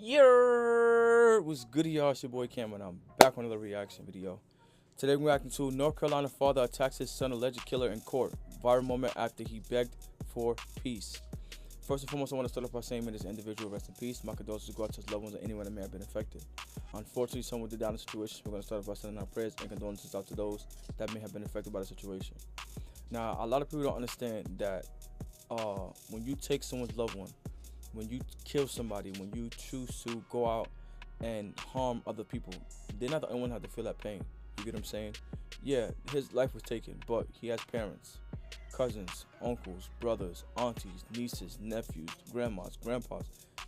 Yeah, what's good, y'all? It's your boy Cameron. I'm back with another reaction video. Today we're reacting to North Carolina father attacks his son alleged killer in court. Viral moment after he begged for peace. First and foremost, I want to start off by saying, may this individual rest in peace. My condolences go out to his loved ones and anyone that may have been affected. Unfortunately, someone did die in the situation. We're going to start off by sending our prayers and condolences out to those that may have been affected by the situation. Now, a lot of people don't understand that when you take someone's loved one, when you kill somebody, when you choose to go out and harm other people, they're not the only one who have to feel that pain. You get what I'm saying? Yeah, his life was taken, but he has parents, cousins, uncles, brothers, aunties, nieces, nephews, grandmas, grandpas.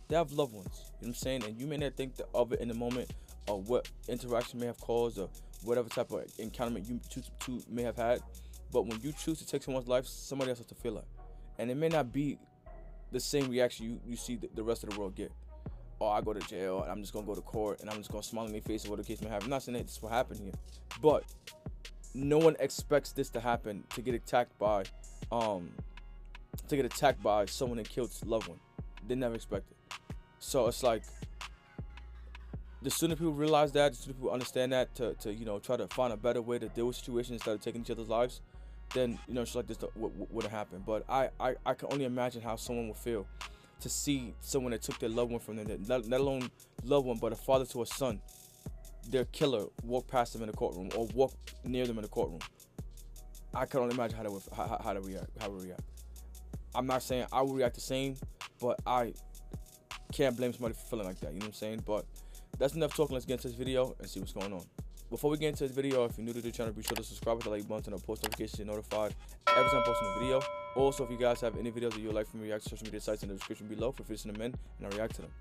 They have loved ones. You know what I'm saying? And you may not think of it in the moment, or what interaction may have caused, or whatever type of encounter you may have had. But when you choose to take someone's life, somebody else has to feel it. And it may not be the same reaction you see the rest of the world get. Oh, I go to jail and I'm just gonna go to court and I'm just gonna smile in their face or what the case may have. I'm not saying that this will happen here, but no one expects this to happen, to get attacked by someone that killed his loved one. They never expect it. So it's like, the sooner people realize that, the sooner people understand that, to try to find a better way to deal with situations instead of taking each other's lives, then shit like this wouldn't happen. But I can only imagine how someone would feel to see someone that took their loved one from them, let alone loved one, but a father to a son, their killer, walk past them in the courtroom or walk near them in the courtroom. I can only imagine how to react. I'm not saying I would react the same, but I can't blame somebody for feeling like that. You know what I'm saying? But that's enough talking. Let's get into this video and see what's going on. Before we get into this video, if you're new to the channel, be sure to subscribe with the like button and post notifications to get notified every time I post a video. Also, if you guys have any videos that you would like from me, react to social media sites in the description below, feel free to send them in and I'll react to them.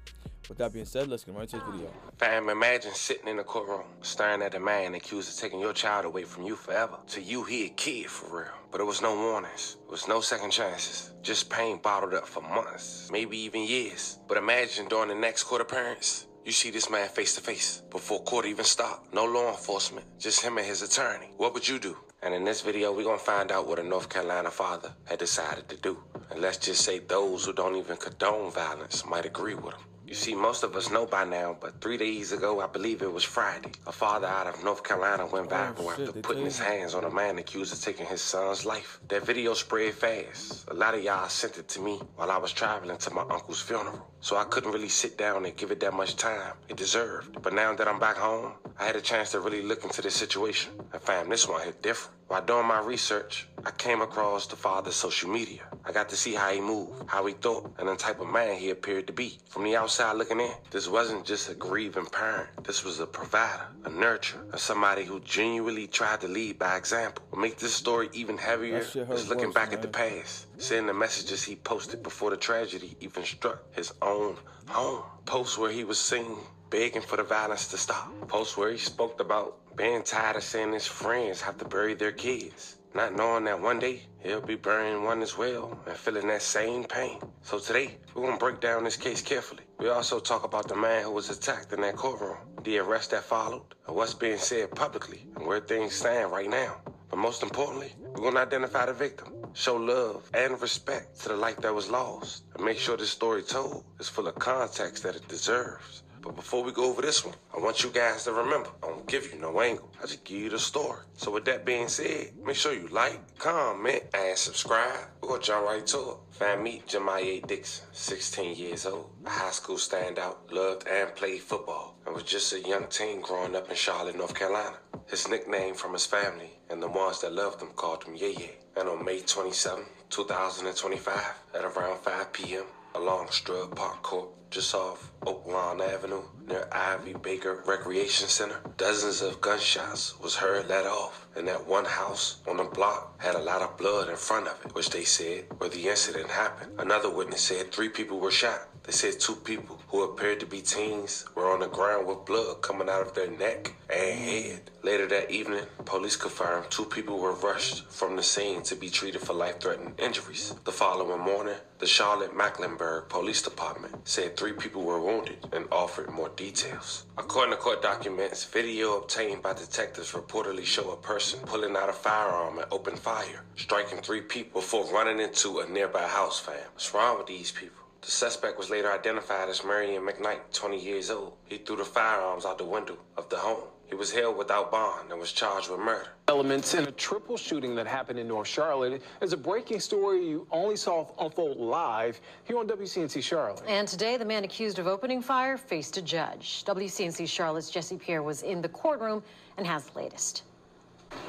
With that being said, let's get right into this video. Fam, imagine sitting in the courtroom, staring at the man accused of taking your child away from you forever. To you, he a kid for real. But there was no warnings. There was no second chances. Just pain bottled up for months, maybe even years. But imagine during the next court appearance, you see this man face to face before court even stopped. No law enforcement, just him and his attorney. What would you do? And in this video, we're gonna find out what a North Carolina father had decided to do. And let's just say those who don't even condone violence might agree with him. You see, most of us know by now, but 3 days ago, I believe it was Friday, a father out of North Carolina went viral after putting his hands on a man accused of taking his son's life. That video spread fast. A lot of y'all sent it to me while I was traveling to my uncle's funeral, so I couldn't really sit down and give it that much time it deserved. But now that I'm back home, I had a chance to really look into this situation. And fam, this one hit different. While doing my research, I came across the father's social media. I got to see how he moved, how he thought, and the type of man he appeared to be. From the outside looking in, this wasn't just a grieving parent. This was a provider, a nurturer, and somebody who genuinely tried to lead by example. What makes this story even heavier is looking back at the past, seeing the messages he posted before the tragedy even struck his own home. Posts where he was seen begging for the violence to stop. Posts where he spoke about being tired of seeing his friends have to bury their kids, not knowing that one day he'll be burying one as well and feeling that same pain. So today, we're gonna break down this case carefully. We also talk about the man who was attacked in that courtroom, the arrest that followed, and what's being said publicly, and where things stand right now. But most importantly, we're gonna identify the victim, show love and respect to the life that was lost, and make sure this story told is full of context that it deserves. But before we go over this one, I want you guys to remember, I don't give you no angle. I just give you the story. So with that being said, make sure you like, comment, and subscribe. We're gonna jump right to it. Fam, meet Jemiah Dixon, 16 years old, a high school standout, loved and played football, and was just a young teen growing up in Charlotte, North Carolina. His nickname from his family and the ones that loved him called him Yeye. And on May 27, 2025, at around 5 p.m., along Strud Park Court, just off Oak Lawn Avenue, near Ivy Baker Recreation Center, dozens of gunshots was heard let off, and that one house on the block had a lot of blood in front of it, which they said where the incident happened. Another witness said 3 people were shot. They said 2 people who appeared to be teens were on the ground with blood coming out of their neck and head. Later that evening, police confirmed 2 people were rushed from the scene to be treated for life-threatening injuries. The following morning, the Charlotte-Mecklenburg Police Department said 3 people were wounded and offered more details. According to court documents, video obtained by detectives reportedly show a person pulling out a firearm and open fire, striking 3 people before running into a nearby house. Fam, what's wrong with these people? The suspect was later identified as Marion McKnight, 20 years old. He threw the firearms out the window of the home. He was held without bond and was charged with murder. Elements in a triple shooting that happened in North Charlotte is a breaking story you only saw unfold live here on WCNC Charlotte. And today, the man accused of opening fire faced a judge. WCNC Charlotte's Jesse Pierre was in the courtroom and has the latest.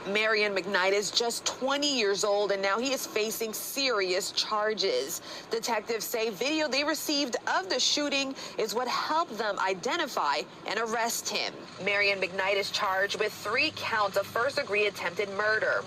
Marion McKnight is just 20 years old, and now he is facing serious charges. Detectives say video they received of the shooting is what helped them identify and arrest him. Marion McKnight is charged with 3 counts of first-degree attempted murder.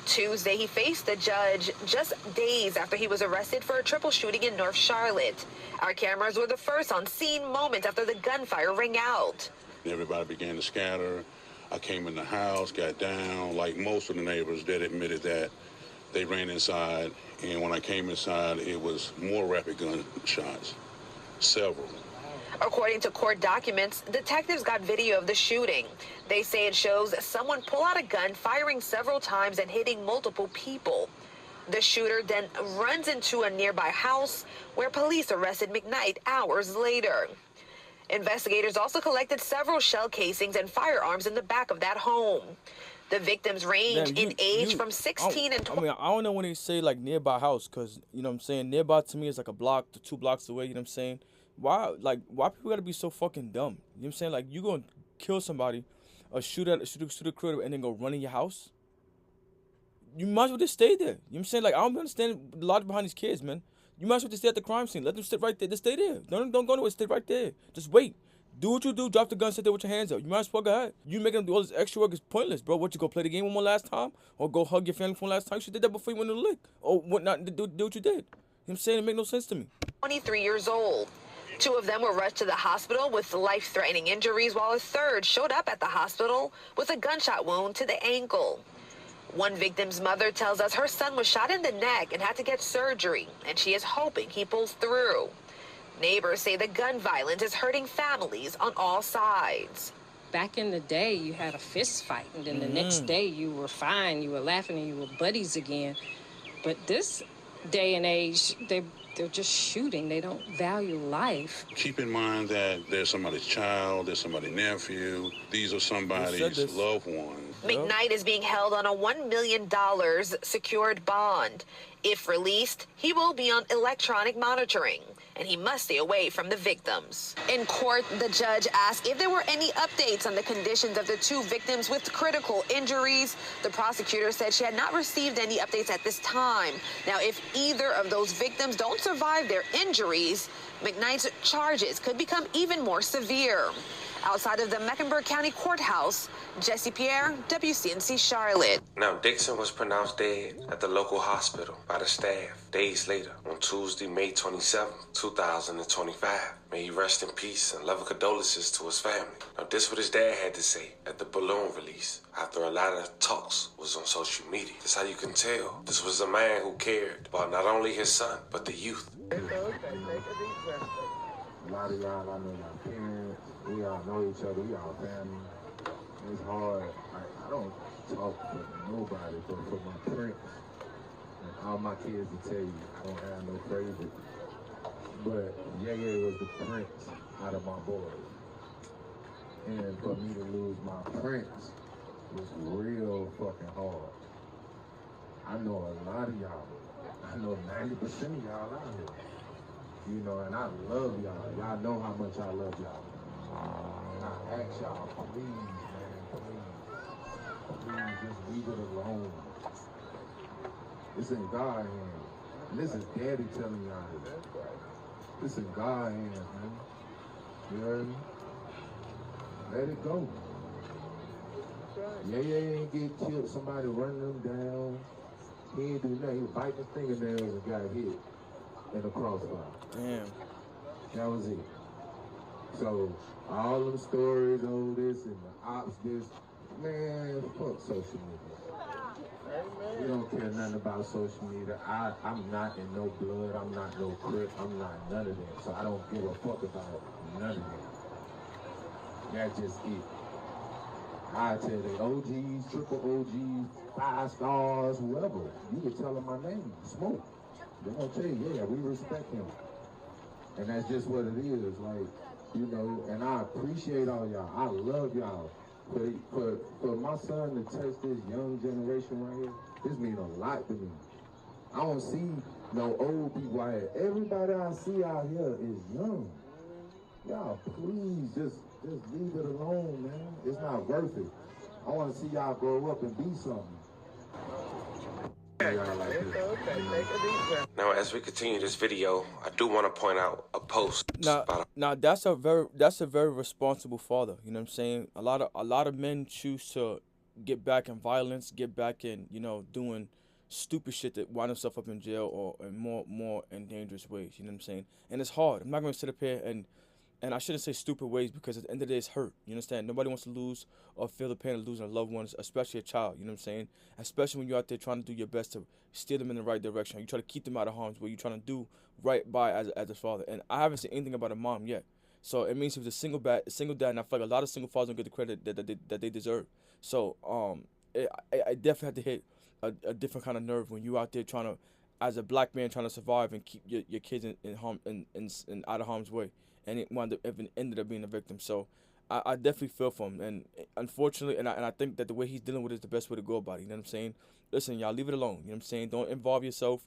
Tuesday, he faced the judge just days after he was arrested for a triple shooting in North Charlotte. Our cameras were the first on scene moments after the gunfire rang out. Everybody began to scatter. I came in the house, got down. Like most of the neighbors that admitted that, they ran inside. And when I came inside, it was more rapid gunshots, several. According to court documents, detectives got video of the shooting. They say it shows someone pull out a gun, firing several times and hitting multiple people. The shooter then runs into a nearby house where police arrested McKnight hours later. Investigators also collected several shell casings and firearms in the back of that home. The victims range in age from 16 and 20. I mean, I don't know when they say like nearby house, because, you know what I'm saying, nearby to me is like a block to 2 blocks away, you know what I'm saying? Why people gotta be so fucking dumb? You know what I'm saying? Like, you gonna kill somebody, or shoot a critter and then go run in your house? You might as well just stay there. You know what I'm saying? Like, I don't understand the logic behind these kids, man. You might as well just stay at the crime scene. Let them sit right there. Just stay there. Don't go nowhere. Stay right there. Just wait. Do what you do. Drop the gun. Sit there with your hands up. You might as well go ahead. You making them do all this extra work is pointless, bro. What, you go play the game one more last time? Or go hug your family for one last time? You did that before you went to the lick. Or what not? Do what you did. You know what I'm saying? It make no sense to me. 23 years old. 2 of them were rushed to the hospital with life-threatening injuries, while a third showed up at the hospital with a gunshot wound to the ankle. One victim's mother tells us her son was shot in the neck and had to get surgery, and she is hoping he pulls through. Neighbors say the gun violence is hurting families on all sides. Back in the day, you had a fist fight, and then the next day you were fine, you were laughing, and you were buddies again. But this day and age, they're just shooting. They don't value life. Keep in mind that there's somebody's child, there's somebody's nephew. These are somebody's loved ones. McKnight is being held on a $1 million secured bond. If released, he will be on electronic monitoring, and he must stay away from the victims. In court, the judge asked if there were any updates on the conditions of the 2 victims with critical injuries. The prosecutor said she had not received any updates at this time. Now, if either of those victims don't survive their injuries, McKnight's charges could become even more severe. Outside of the Mecklenburg County Courthouse, Jesse Pierre, WCNC Charlotte. Now, Dixon was pronounced dead at the local hospital by the staff days later on Tuesday, May 27, 2025. May he rest in peace and loving condolences to his family. Now, this is what his dad had to say at the balloon release after a lot of talks was on social media. This is how you can tell this was a man who cared about not only his son, but the youth. A lot of y'all, I know y'all parents, we all know each other, we all family. It's hard. I don't talk for nobody, but for my parents and all my kids to tell you, I don't have no favorite. But Yeye was the prince out of my boys. And for me to lose my prince was real fucking hard. I know a lot of y'all. I know 90% of y'all out here. You know, and I love y'all. Y'all know how much I love y'all. And I ask y'all, please, man, please just leave it alone. It's in God's hands. And this is Daddy telling y'all this. It's in God's hands, man. You heard me? Let it go. Yeah, ain't get killed. Somebody running them down. He ain't do nothing. He was biting his fingernails and got hit in the crossfire. Damn. That was it. So, all them stories, all this, and the ops, this, man, fuck social media. We don't care nothing about social media. I'm not in no blood. I'm not no crip. I'm not none of that. So I don't give a fuck about none of that. That's just it. I tell the OGs, triple OGs, 5 stars, whoever. You can tell them my name, Smoke. They're gonna tell you, yeah, we respect him. And that's just what it is, like, you know, and I appreciate all y'all. I love y'all. For my son to touch this young generation right here, this means a lot to me. I don't see no old people out here. Everybody I see out here is young. Y'all, please, just leave it alone, man. It's not worth it. I want to see y'all grow up and be something. Now, as we continue this video, I do want to point out a post. Now that's a very responsible father. You know what I'm saying? A lot of men choose to get back in violence, get back in, you know, doing stupid shit that wind themselves up in jail or in more in dangerous ways. You know what I'm saying? And it's hard. I'm not gonna sit up here and I shouldn't say stupid ways, because at the end of the day, it's hurt. You understand? Nobody wants to lose or feel the pain of losing a loved one, especially a child. You know what I'm saying? Especially when you're out there trying to do your best to steer them in the right direction. You try to keep them out of harm's way. You're trying to do right by as a father. And I haven't seen anything about a mom yet. So it means he was a single dad, and I feel like a lot of single fathers don't get the credit that they deserve. So I definitely had to hit a different kind of nerve when you out there trying to, as a black man, trying to survive and keep your kids in out of harm's way. And it ended up being a victim. So I definitely feel for him. And unfortunately, and I think that the way he's dealing with it is the best way to go about it. You know what I'm saying? Listen, y'all, leave it alone. You know what I'm saying? Don't involve yourself.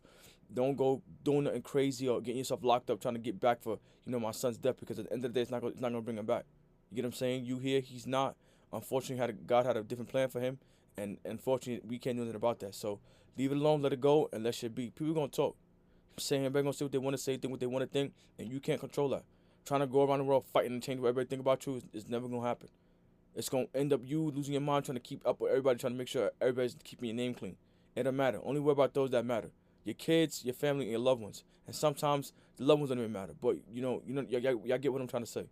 Don't go doing nothing crazy or getting yourself locked up trying to get back for, you know, my son's death, because at the end of the day, it's not going to bring him back. You get what I'm saying? You here, he's not. Unfortunately, God had a different plan for him. And unfortunately, we can't do anything about that. So leave it alone, let it go, and let shit be. People going to talk. I'm saying everybody going to say what they want to say, think what they want to think, and you can't control that. Trying to go around the world fighting and change what everybody think about you is never going to happen. It's going to end up you losing your mind trying to keep up with everybody, trying to make sure everybody's keeping your name clean. It don't matter. Only worry about those that matter. Your kids, your family, and your loved ones. And sometimes the loved ones don't even matter. But, y'all get what I'm trying to say.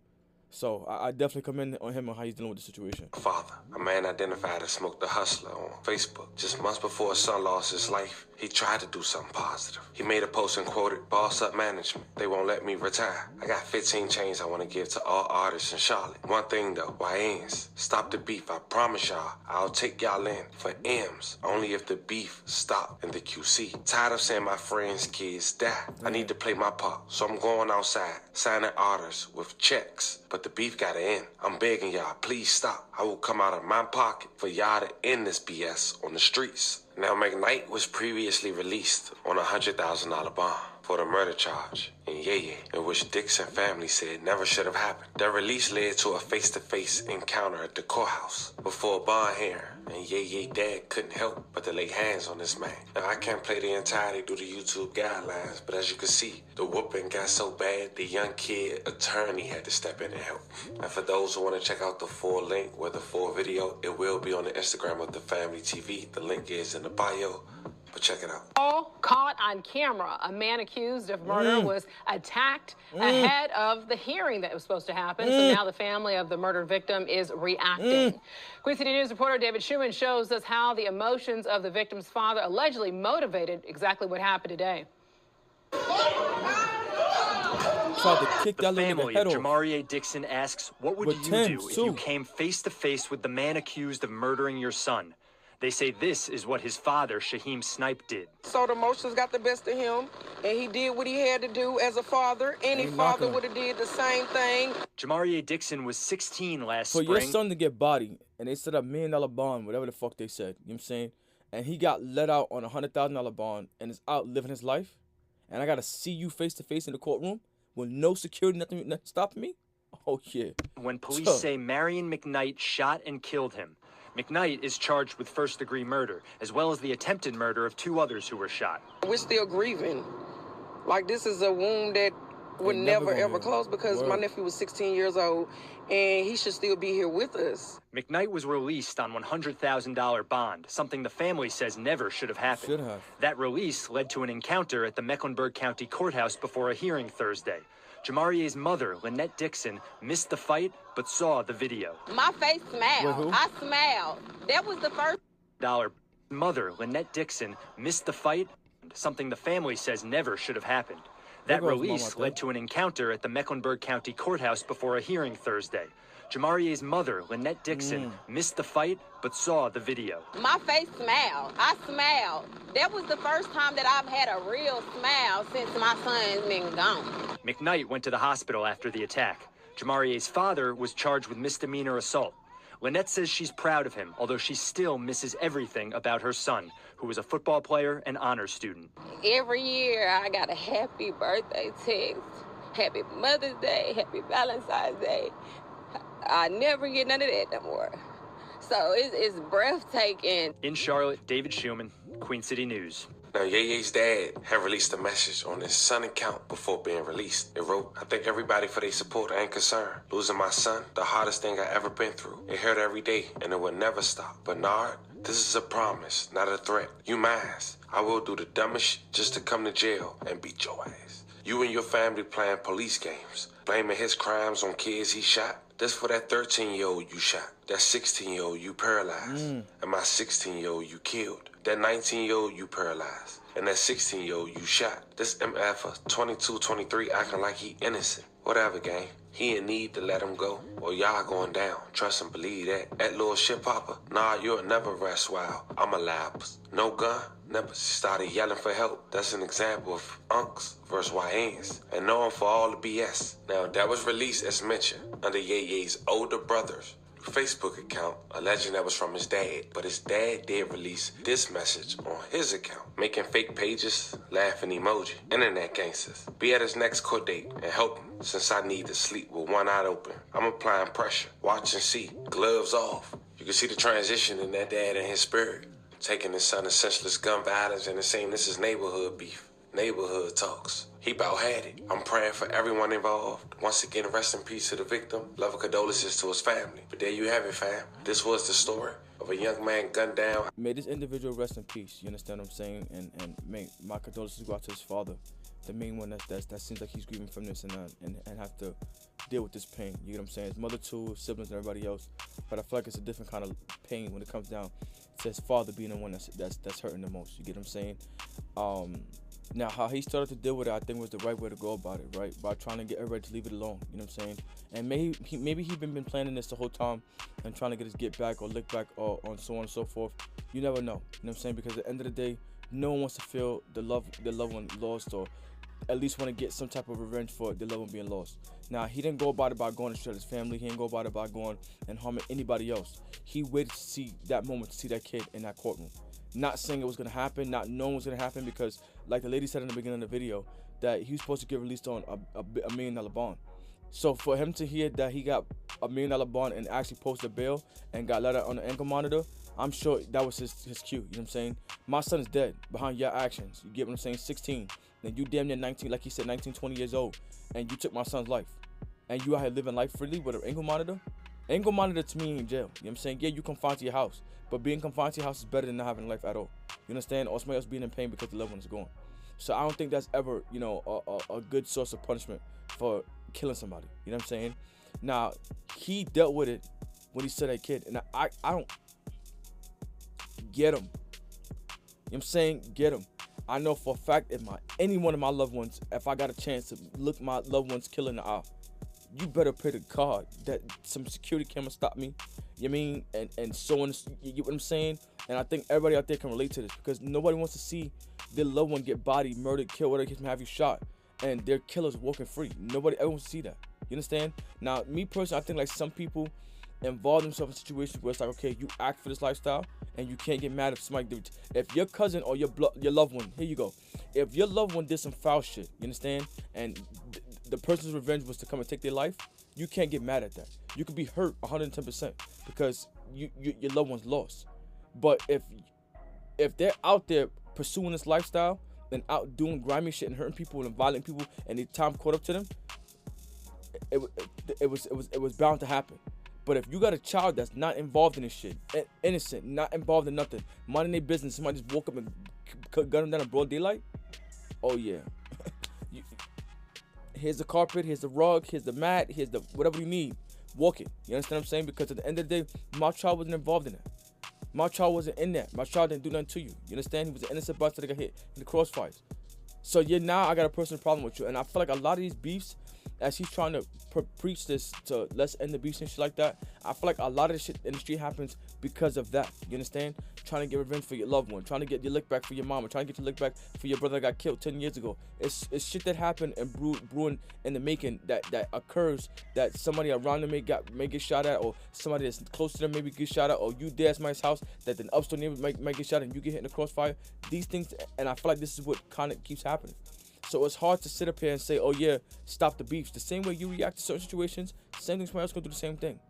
So I definitely commend on him on how he's dealing with the situation. Father, a man identified as Smoke the Hustler on Facebook. Just months before his son lost his life, he tried to do something positive. He made a post and quoted, "Boss up management. They won't let me retire. I got 15 chains I want to give to all artists in Charlotte. One thing though, YNs, stop the beef. I promise y'all, I'll take y'all in for M's. Only if the beef stop in the QC. Tired of seeing my friends' kids die. I need to play my part. So I'm going outside, signing artists with checks. But the beef gotta end. I'm begging y'all, please stop. I will come out of my pocket for y'all to end this BS on the streets." Now, McKnight was previously released on a $100,000 bond for the murder charge in Yeye, in which Dixon family said never should have happened. Their release led to a face-to-face encounter at the courthouse before a bond hearing, and Yeye dad couldn't help but to lay hands on this man. Now, I can't play the entirety due to YouTube guidelines, but as you can see, the whooping got so bad, the young kid attorney had to step in and help. And for those who want to check out the full link with the full video, it will be on the Instagram of the Family TV. The link is in the bio. But check it out. All caught on camera. A man accused of murder was attacked ahead of the hearing that was supposed to happen. So now the family of the murdered victim is reacting. Queen City News reporter David Schumann shows us how the emotions of the victim's father allegedly motivated exactly what happened today. Tried to kick that The little family head of off. Jamarie Dixon asks, what would With you Tim, do if too. you came face to face with the man accused of murdering your son? They say this is what his father, Shaheem Snipe, did. So the emotions got the best of him, and he did what he had to do as a father. Any father would have did the same thing. Jamarie Dixon was 16 last For spring. your son to get bodied, and they set up $1 million bond, whatever the fuck they said, you know what I'm saying? And he got let out on a $100,000 bond and is out living his life, and I gotta see you face to face in the courtroom with no security, nothing stopping me? Oh, yeah. When police say Marion McKnight shot and killed him, McKnight is charged with first-degree murder, as well as the attempted murder of 2 others who were shot. We're still grieving. Like, this is a wound that would never ever close, because my nephew was 16 years old, and he should still be here with us. McKnight was released on $100,000 bond, something the family says never should have happened. Should have. That release led to an encounter at the Mecklenburg County Courthouse before a hearing Thursday. Jamarie's mother, Lynette Dixon, missed the fight but saw the video. My face smiled. I smiled. That was the first. Mother, Lynette Dixon, missed the fight, something the family says never should have happened. That release led to an encounter at the Mecklenburg County Courthouse before a hearing Thursday. Jamarie's mother, Lynette Dixon, missed the fight but saw the video. My face smiled. I smiled. That was the first time that I've had a real smile since my son's been gone. McKnight went to the hospital after the attack. Jamarie's father was charged with misdemeanor assault. Lynette says she's proud of him, although she still misses everything about her son, who was a football player and honors student. Every year I got a happy birthday text, happy Mother's Day, happy Valentine's Day. I never get none of that no more. So it's breathtaking. In Charlotte, David Schumann, Queen City News. Now, Ye's dad had released a message on his son account before being released. It wrote, "I thank everybody for their support and concern. Losing my son, the hardest thing I ever been through. It hurt every day, and it will never stop. Bernard, this is a promise, not a threat. You mine. I will do the dumbest shit just to come to jail and beat your ass. You and your family playing police games, blaming his crimes on kids he shot. This for that 13-year-old you shot, that 16-year-old you paralyzed, and my 16-year-old you killed, that 19-year-old you paralyzed, and that 16-year-old you shot. This MF 22, 23 acting like he innocent. Whatever, gang. He in need to let him go, or y'all going down. Trust and believe that. That little shit popper, nah, you'll never rest while I'm alive. No gun, never started yelling for help. That's an example of unks versus YNs, and knowing for all the BS. Now, that was released as mentioned under Ye's older brother's Facebook account, alleging that was from his dad, but his dad did release this message on his account, making fake pages, laughing emoji, internet gangsters. Be at his next court date and help him, since I need to sleep with one eye open. I'm applying pressure, watch and see, gloves off. You can see the transition in that dad and his spirit, taking his son to senseless gun violence and saying this is neighborhood beef, neighborhood talks. He about had it. I'm praying for everyone involved. Once again, rest in peace to the victim. Love and condolences to his family. But there you have it, fam. This was the story of a young man gunned down. May this individual rest in peace. You understand what I'm saying? And may my condolences go out to his father, the main one that seems like he's grieving from this and have to deal with this pain. You get what I'm saying? His mother too, his siblings and everybody else. But I feel like it's a different kind of pain when it comes down to his father being the one that's hurting the most. You get what I'm saying? Now, how he started to deal with it, I think was the right way to go about it, right? By trying to get everybody to leave it alone, you know what I'm saying? And maybe he's been planning this the whole time and trying to get his get back or lick back or on so on and so forth. You never know, you know what I'm saying? Because at the end of the day, no one wants to feel their loved one lost, or at least want to get some type of revenge for their loved one being lost. Now, he didn't go about it by going to shred his family. He didn't go about it by going and harming anybody else. He waited to see that moment, to see that kid in that courtroom. Not saying it was going to happen, not knowing it was going to happen, because like the lady said in the beginning of the video, that he was supposed to get released on a $1 million bond. So for him to hear that he got $1 million bond and actually posted bail and got let out on the ankle monitor, I'm sure that was his cue, you know what I'm saying? My son is dead behind your actions, you get what I'm saying? 16, and you damn near 19, like he said, 19, 20 years old, and you took my son's life. And you out here living life freely with an ankle monitor? Ankle monitor to me in jail, you know what I'm saying? Yeah, you confined to your house, but being confined to your house is better than not having life at all. You understand? Or somebody else being in pain because the loved one is gone. So I don't think that's ever, you know, a good source of punishment for killing somebody. You know what I'm saying? Now, he dealt with it when he said that kid, and I don't get him. You know what I'm saying? Get him. I know for a fact if any one of my loved ones, if I got a chance to look my loved one's killer in the eye, you better pray to God that some security camera stop me. You know what I mean? And so on. You get what I'm saying? And I think everybody out there can relate to this, because nobody wants to see their loved one get bodied, murdered, killed, whatever case may have you shot, and their killers walking free. Nobody ever wants to see that. You understand? Now, me personally, I think like some people involve themselves in situations where it's like, okay, you act for this lifestyle, and you can't get mad if somebody, if your cousin or your loved one, here you go, if your loved one did some foul shit, you understand, and the person's revenge was to come and take their life, you can't get mad at that. You could be hurt 110% because your loved one's lost. But if they're out there pursuing this lifestyle and out doing grimy shit and hurting people and violating people, and the time caught up to them, it was bound to happen. But if you got a child that's not involved in this shit, innocent, not involved in nothing, minding their business, somebody just woke up and gun them down in broad daylight, oh yeah. Here's the carpet, here's the rug, here's the mat, here's the whatever you need. Walk it. You understand what I'm saying? Because at the end of the day, my child wasn't involved in it. My child wasn't in that. My child didn't do nothing to you. You understand? He was an innocent bastard that got hit in the crossfires. So now I got a personal problem with you. And I feel like a lot of these beefs, as he's trying to preach this to let's end the beefs and shit like that, I feel like a lot of the shit in the street happens because of that. You understand? Trying to get revenge for your loved one, trying to get your lick back for your mama, trying to get your lick back for your brother that got killed 10 years ago. It's shit that happened and brewing in the making that occurs, that somebody around them may get shot at, or somebody that's close to them maybe get shot at, or you there at somebody's house that an upstairs neighbor might get shot and you get hit in the crossfire. These things, and I feel like this is what kind of keeps happening. So it's hard to sit up here and say, oh yeah, stop the beefs. The same way you react to certain situations, same thing somebody else gonna do the same thing.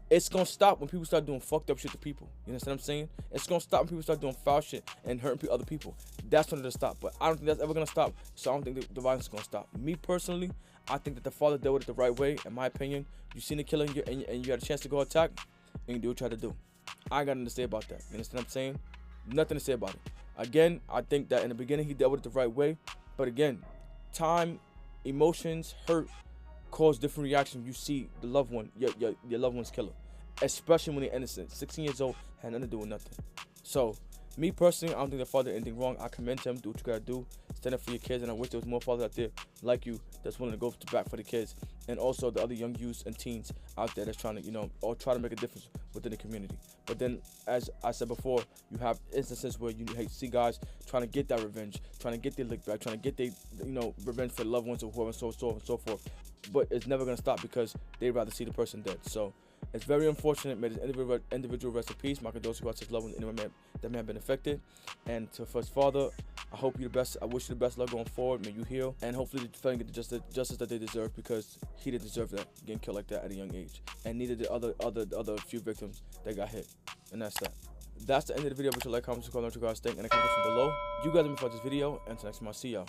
It's gonna stop when people start doing fucked up shit to people. You understand what I'm saying? It's gonna stop when people start doing foul shit and hurting other people. That's when it'll stop. But I don't think that's ever gonna stop. So I don't think the violence is gonna stop. Me personally, I think that the father dealt with it the right way. In my opinion, you seen the killing and you had a chance to go attack, and you do what you had to do. I ain't got nothing to say about that. You understand what I'm saying? Nothing to say about it. Again, I think that in the beginning he dealt with it the right way. But again, time, emotions, hurt cause different reactions. You see the loved one, your loved one's killer, especially when they're innocent. 16 years old, had nothing to do with nothing. So, me personally, I don't think the father did anything wrong. I commend him. Do what you gotta do. Stand up for your kids, and I wish there was more fathers out there like you that's willing to go to bat for the kids, and also the other young youths and teens out there that's trying to, or try to make a difference within the community. But then, as I said before, you have instances where you see guys trying to get that revenge, trying to get their lick back, trying to get their, revenge for loved ones or whoever, and so forth. But it's never gonna stop because they'd rather see the person dead. So it's very unfortunate. May this individual rest in peace. My condolences to his loved ones, anyone that may have been affected. And for his father, I hope you the best. I wish you the best luck going forward. May you heal, and hopefully the family get the justice that they deserve, because he didn't deserve that, getting killed like that at a young age, and neither did other few victims that got hit. And that's that. That's the end of the video. But you like, comment, subscribe, let you guys think in the comment section below. You guys have been for this video, and until next time, I'll see y'all.